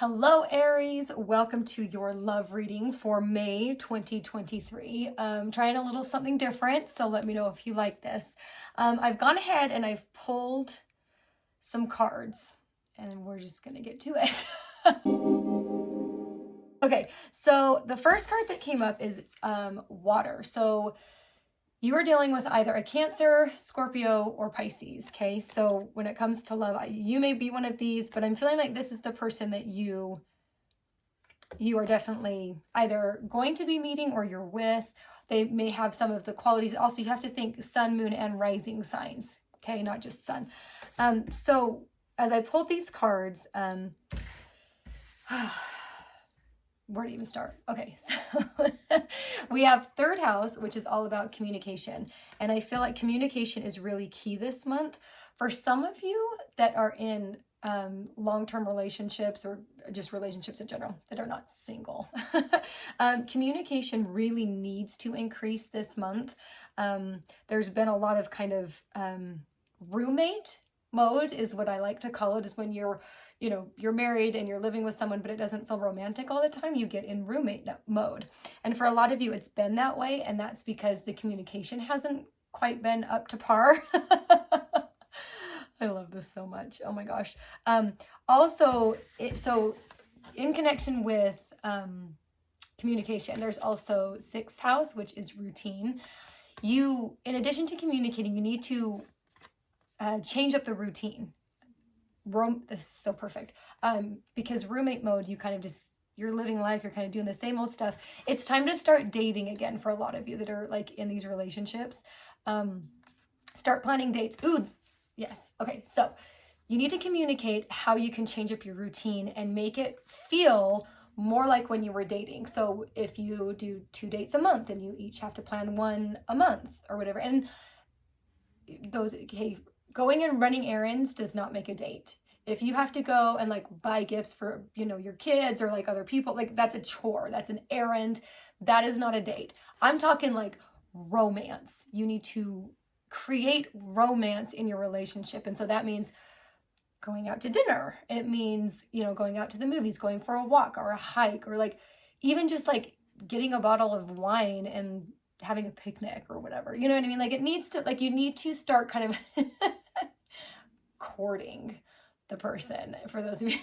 Hello, Aries. Welcome to your love reading for May 2023. Trying a little something different, so let me know if you like this. I've gone ahead and I've pulled some cards, and we're just going to get to it. Okay, so the first card that came up is water. So you are dealing with either a Cancer, Scorpio, or Pisces, okay? So when it comes to love, you may be one of these, but I'm feeling like this is the person that you are definitely either going to be meeting or you're with. They may have some of the qualities. Also, you have to think sun, moon, and rising signs, okay? Not just sun. So as I pulled these cards, where to even start? Okay, so we have third house, which is all about communication. And I feel like communication is really key this month. For some of you that are in long-term relationships or just relationships in general that are not single, communication really needs to increase this month. There's been a lot of kind of roommate mode is what I like to call it, is when you're married and you're living with someone, but it doesn't feel romantic all the time. You get in roommate mode. And for a lot of you, it's been that way. And that's because the communication hasn't quite been up to par. I love this so much. Oh my gosh. Also, so in connection with communication, there's also sixth house, which is routine. You, in addition to communicating, you need to change up the routine. This is so perfect. Because roommate mode, you kind of just, you're living life, you're kind of doing the same old stuff. It's time to start dating again for a lot of you that are like in these relationships. Start planning dates. Ooh, yes. Okay, so you need to communicate how you can change up your routine and make it feel more like when you were dating. So if you do 2 dates a month and you each have to plan 1 a month or whatever, and those, okay, going and running errands does not make a date. If you have to go and like buy gifts for, your kids or like other people, like that's a chore, that's an errand. That is not a date. I'm talking like romance. You need to create romance in your relationship. And so that means going out to dinner. It means, going out to the movies, going for a walk or a hike, or like even just like getting a bottle of wine and having a picnic or whatever. You know what I mean? Like it needs to, like you need to start kind of courting the person. For those of you,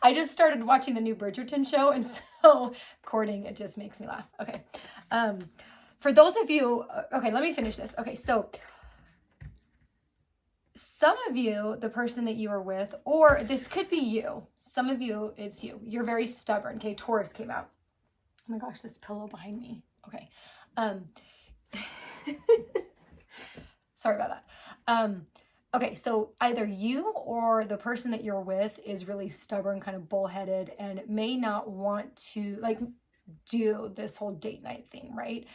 I just started watching the new Bridgerton show, and so courting, it just makes me laugh. Okay. For those of you, okay, let me finish this. Okay, so some of you, the person that you are with, or this could be you. Some of you, it's you. You're very stubborn. Okay, Taurus came out. Oh my gosh, this pillow behind me. Okay. Sorry about that. Okay, so either you or the person that you're with is really stubborn, kind of bullheaded, and may not want to like do this whole date night thing, right?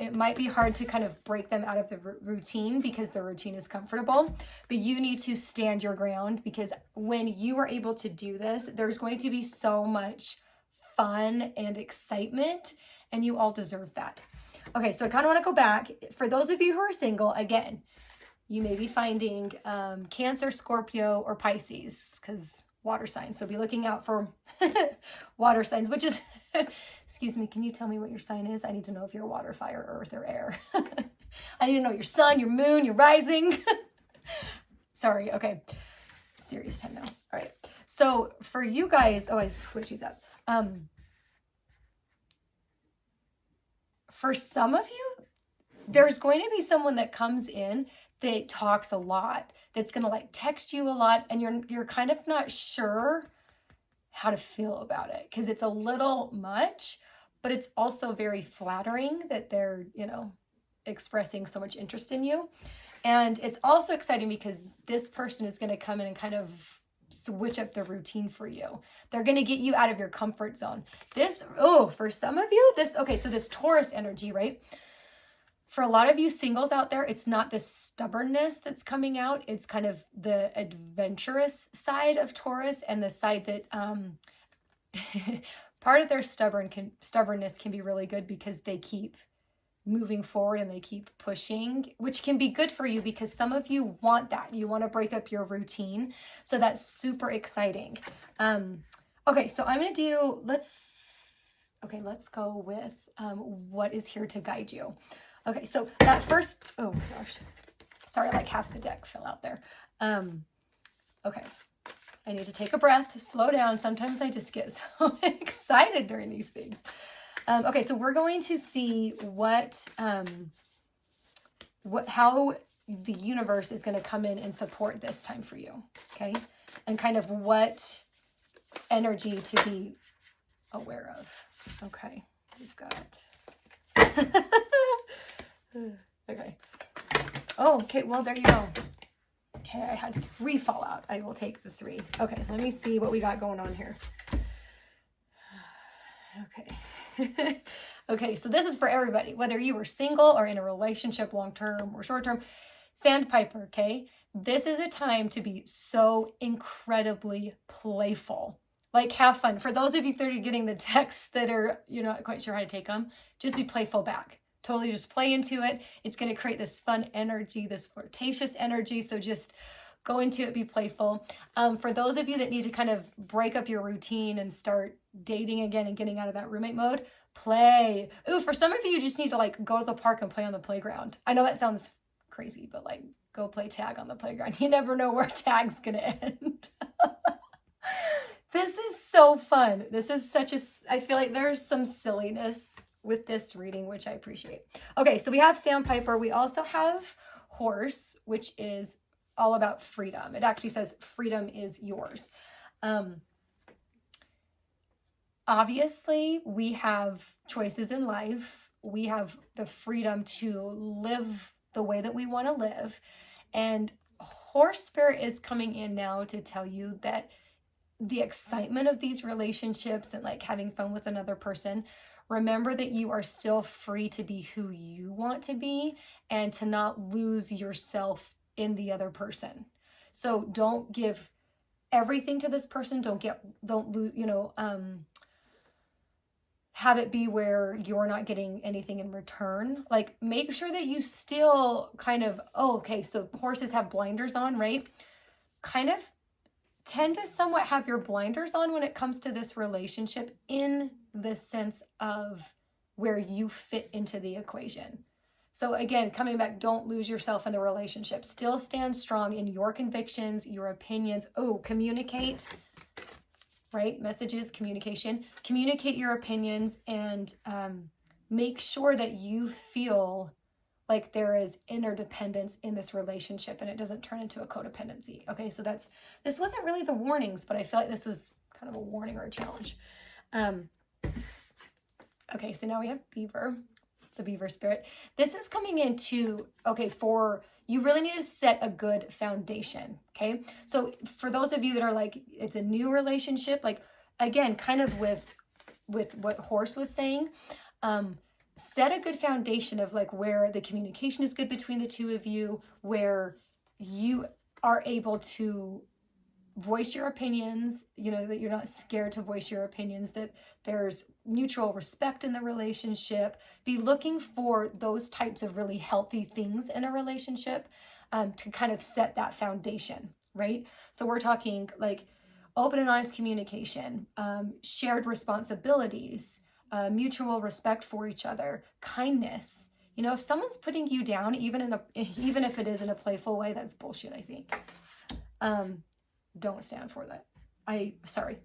It might be hard to kind of break them out of the routine because the routine is comfortable, but you need to stand your ground, because when you are able to do this, there's going to be so much fun and excitement, and you all deserve that. Okay, so I kind of want to go back. For those of you who are single, again, you may be finding Cancer, Scorpio, or Pisces, because water signs. So be looking out for water signs, which is, excuse me, can you tell me what your sign is? I need to know if you're water, fire, earth, or air. I need to know your sun, your moon, your rising. Sorry, okay. Serious time now. All right. So for you guys, oh, I switched these up. For some of you, there's going to be someone that comes in that talks a lot, that's going to like text you a lot, and you're kind of not sure how to feel about it, because it's a little much, but it's also very flattering that they're, expressing so much interest in you. And it's also exciting because this person is going to come in and kind of switch up the routine for you. They're going to get you out of your comfort zone. For some of you, okay, so this Taurus energy, right? For a lot of you singles out there, it's not the stubbornness that's coming out. It's kind of the adventurous side of Taurus, and the side that part of their stubbornness can be really good because they keep moving forward and they keep pushing, which can be good for you because some of you want that. You want to break up your routine. So that's super exciting. Okay, so I'm going to do, let's go with what is here to guide you. Okay, so that first, oh gosh, sorry, like half the deck fell out there. Okay, I need to take a breath, slow down. Sometimes I just get so excited during these things. Okay, so we're going to see how the universe is going to come in and support this time for you, okay? And kind of what energy to be aware of. Okay, we've got... okay. Oh, okay, well, there you go. Okay, I had 3 fall out. I will take the 3. Okay, let me see what we got going on here. Okay. Okay, so this is for everybody, whether you were single or in a relationship, long-term or short-term. Sandpiper, okay? This is a time to be so incredibly playful. Like, have fun. For those of you that are getting the texts that are, you're not quite sure how to take them, just be playful back. Totally just play into it. It's going to create this fun energy, this flirtatious energy. So just go into it, be playful. For those of you that need to kind of break up your routine and start dating again and getting out of that roommate mode, play. Ooh, for some of you, you just need to like go to the park and play on the playground. I know that sounds crazy, but like go play tag on the playground. You never know where tag's going to end. This is so fun. This is such a, I feel like there's some silliness with this reading, which I appreciate. Okay, so we have Sandpiper. We also have Horse, which is all about freedom. It actually says freedom is yours. Obviously, we have choices in life. We have the freedom to live the way that we want to live. And Horse Spirit is coming in now to tell you that the excitement of these relationships and like having fun with another person, remember that you are still free to be who you want to be and to not lose yourself in the other person. So don't give everything to this person. Don't lose, have it be where you're not getting anything in return. Like, make sure that you still kind of, okay, so horses have blinders on, right? Kind of tend to somewhat have your blinders on when it comes to this relationship in the sense of where you fit into the equation. So again, coming back, don't lose yourself in the relationship. Still stand strong in your convictions, your opinions. Communicate, right? Messages, communication. Communicate your opinions and make sure that you feel like there is interdependence in this relationship and it doesn't turn into a codependency. Okay, so this wasn't really the warnings, but I feel like this was kind of a warning or a challenge. Okay, so now we have Beaver, the Beaver Spirit. This is coming into, for you really need to set a good foundation, okay? So for those of you that are like, it's a new relationship, like, again, kind of with what Horse was saying, set a good foundation of like where the communication is good between the two of you, where you are able to voice your opinions, that you're not scared to voice your opinions, that there's mutual respect in the relationship. Be looking for those types of really healthy things in a relationship to kind of set that foundation, right? So we're talking like open and honest communication, shared responsibilities, mutual respect for each other, kindness. If someone's putting you down, even if it is in a playful way, that's bullshit, I think. Don't stand for that. Sorry.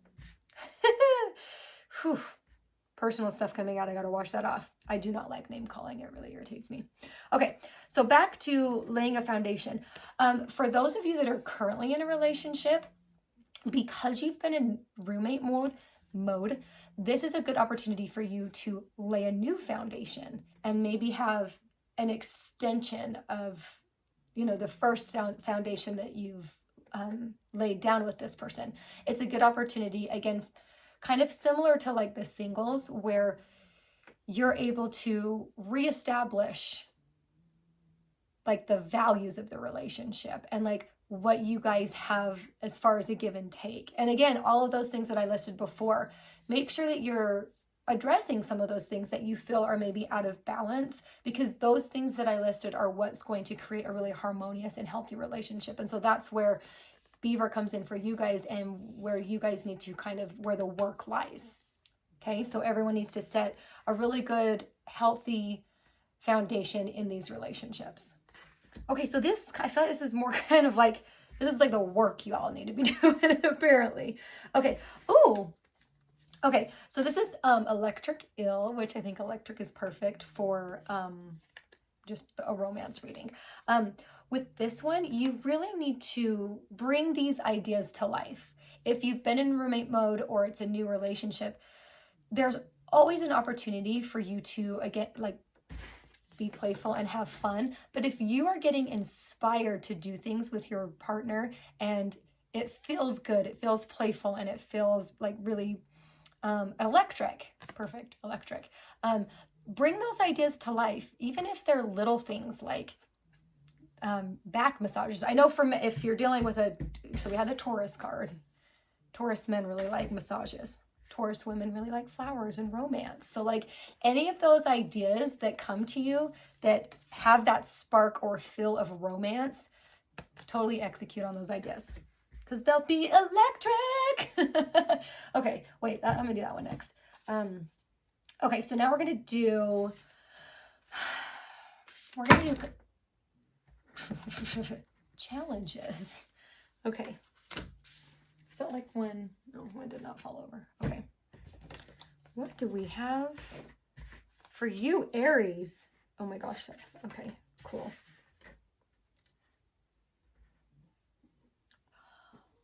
Whew. Personal stuff coming out. I got to wash that off. I do not like name calling. It really irritates me. Okay. So back to laying a foundation. For those of you that are currently in a relationship, because you've been in roommate mode, this is a good opportunity for you to lay a new foundation and maybe have an extension of, the first foundation that you've laid down with this person. It's a good opportunity, again, kind of similar to like the singles, where you're able to reestablish like the values of the relationship and like what you guys have as far as a give and take. And again, all of those things that I listed before, make sure that you're addressing some of those things that you feel are maybe out of balance, because those things that I listed are what's going to create a really harmonious and healthy relationship. And so that's where Beaver comes in for you guys and where you guys need to kind of, where the work lies. Okay, so everyone needs to set a really good, healthy foundation in these relationships. Okay, so this, I feel like this is more kind of like, this is like the work you all need to be doing, apparently. Okay, ooh. Okay, so this is Electric Ill, which I think electric is perfect for just a romance reading. With this one, you really need to bring these ideas to life. If you've been in roommate mode or it's a new relationship, there's always an opportunity for you to, again, like, be playful and have fun. But if you are getting inspired to do things with your partner and it feels good, it feels playful, and it feels like really electric, perfect, electric, bring those ideas to life, even if they're little things like back massages. I know from, if you're dealing with so we had the Taurus card. Taurus men really like massages. Taurus women really like flowers and romance. So like any of those ideas that come to you that have that spark or feel of romance, totally execute on those ideas because they'll be electric. Okay, wait, I'm gonna do that one next. Okay, so now we're gonna do challenges. Okay. Felt like one, no, one did not fall over. Okay. What do we have for you, Aries? Oh my gosh, that's, okay, cool.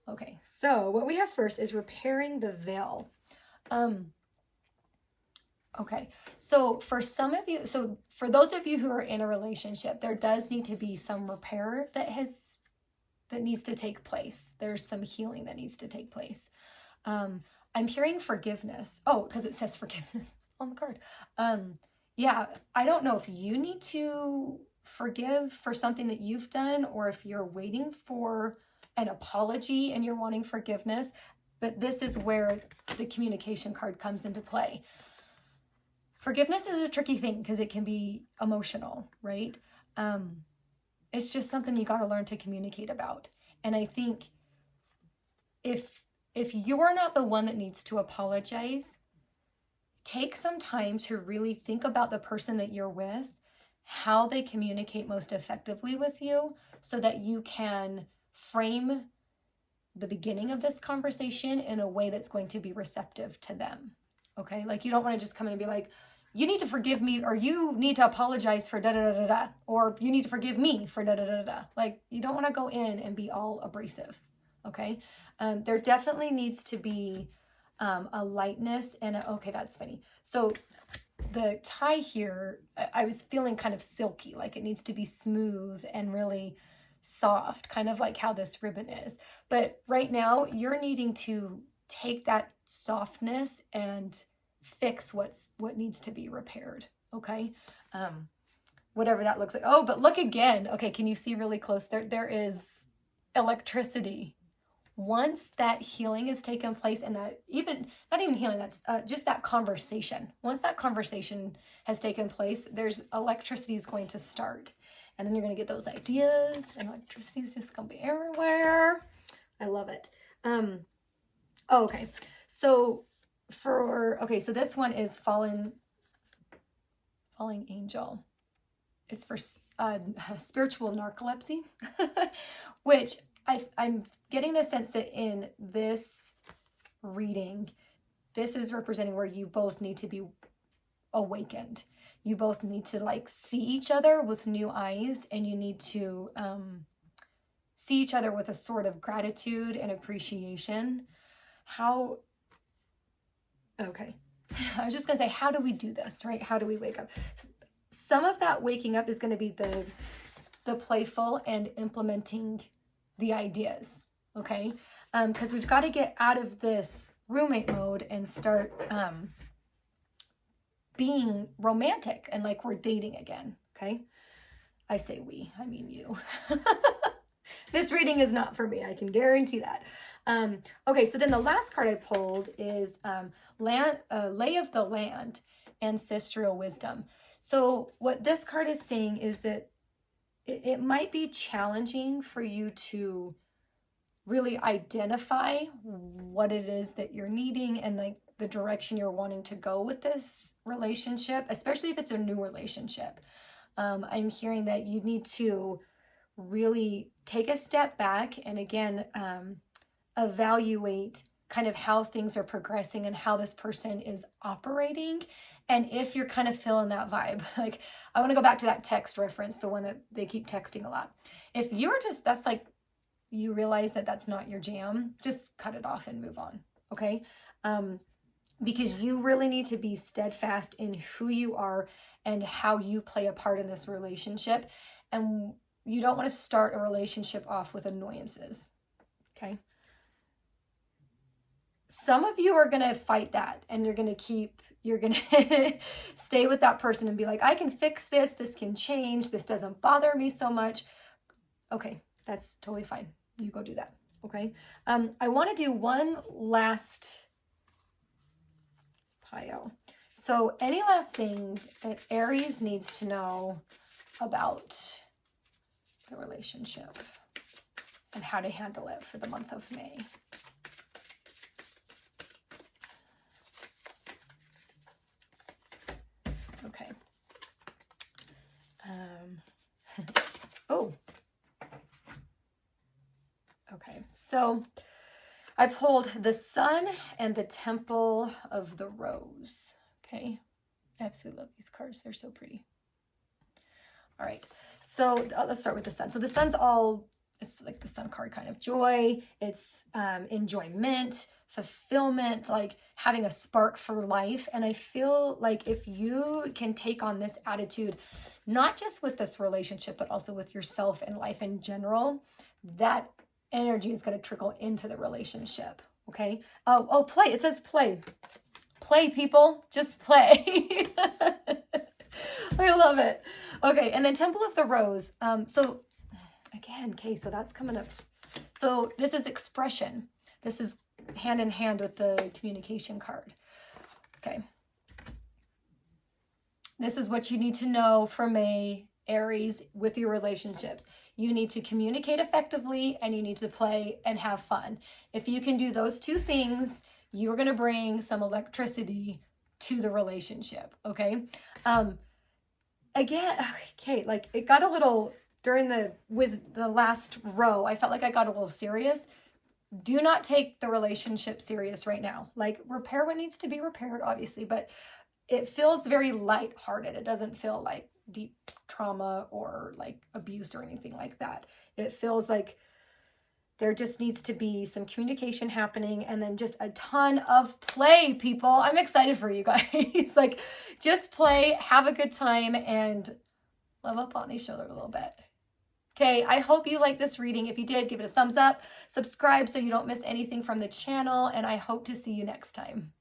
Okay, so what we have first is repairing the veil. Okay, so for some of you, so for those of you who are in a relationship, there does need to be some repair that needs to take place. There's some healing that needs to take place. I'm hearing forgiveness. Oh, because it says forgiveness on the card. Yeah, I don't know if you need to forgive for something that you've done or if you're waiting for an apology and you're wanting forgiveness, but this is where the communication card comes into play. Forgiveness is a tricky thing because it can be emotional, right? It's just something you got to learn to communicate about. And I think if you're not the one that needs to apologize, take some time to really think about the person that you're with, how they communicate most effectively with you so that you can frame the beginning of this conversation in a way that's going to be receptive to them. Okay? Like you don't want to just come in and be like, you need to forgive me, or you need to apologize for da-da-da-da-da, or you need to forgive me for da-da-da-da-da. Like, you don't want to go in and be all abrasive, okay? There definitely needs to be a lightness and okay, that's funny. So the tie here, I was feeling kind of silky, like it needs to be smooth and really soft, kind of like how this ribbon is. But right now, you're needing to take that softness and fix what needs to be repaired, okay? Whatever that looks like. Oh, but look again. Okay, can you see really close? There is electricity. Once that healing has taken place, and that not even healing, that's just that conversation. Once that conversation has taken place, there's electricity is going to start. And then you're going to get those ideas, and electricity is just going to be everywhere. I love it. Oh, okay. So so this one is Falling Angel. It's for spiritual narcolepsy, which I'm getting the sense that in this reading, this is representing where you both need to be awakened. You both need to like see each other with new eyes, and you need to see each other with a sort of gratitude and appreciation. Okay. I was just going to say, how do we do this, right? How do we wake up? Some of that waking up is going to be the playful and implementing the ideas, okay? Because we've got to get out of this roommate mode and start being romantic and like we're dating again, okay? I say we, I mean you. This reading is not for me, I can guarantee that. Okay, so then the last card I pulled is Lay of the Land, Ancestral Wisdom. So what this card is saying is that it might be challenging for you to really identify what it is that you're needing and like the direction you're wanting to go with this relationship, especially if it's a new relationship. I'm hearing that you need to really take a step back and again, evaluate kind of how things are progressing and how this person is operating. And if you're kind of feeling that vibe, like I want to go back to that text reference, the one that they keep texting a lot. If you're just, that's like, you realize that that's not your jam, just cut it off and move on. Okay. Because you really need to be steadfast in who you are and how you play a part in this relationship. And you don't want to start a relationship off with annoyances. Okay. Some of you are going to fight that and you're going to stay with that person and be like, I can fix this. This can change. This doesn't bother me so much. Okay. That's totally fine. You go do that. Okay. I want to do one last pile. So any last thing that Aries needs to know about the relationship and how to handle it for the month of May. Okay. Oh. Okay. So I pulled the Sun and the Temple of the Rose. Okay. I absolutely love these cards. They're so pretty. All right. So let's start with the Sun. So the Sun's it's like the Sun card kind of joy. It's enjoyment, fulfillment, like having a spark for life. And I feel like if you can take on this attitude, not just with this relationship, but also with yourself and life in general, that energy is going to trickle into the relationship. Okay. Oh, play. It says play. Play, people. Just play. I love it. Okay. And then Temple of the Rose. So again, okay, so that's coming up. So this is expression. This is hand in hand with the communication card. Okay. This is what you need to know for May, Aries, with your relationships. You need to communicate effectively and you need to play and have fun. If you can do those two things, you're going to bring some electricity to the relationship. Okay. Again, okay, like it got a little, during the last row, I felt like I got a little serious. Do not take the relationship serious right now. Like repair what needs to be repaired, obviously, but it feels very lighthearted. It doesn't feel like deep trauma or like abuse or anything like that. It feels like there just needs to be some communication happening and then just a ton of play, people. I'm excited for you guys. Like just play, have a good time, and love up on each other a little bit. Okay, I hope you liked this reading. If you did, give it a thumbs up, subscribe so you don't miss anything from the channel, and I hope to see you next time.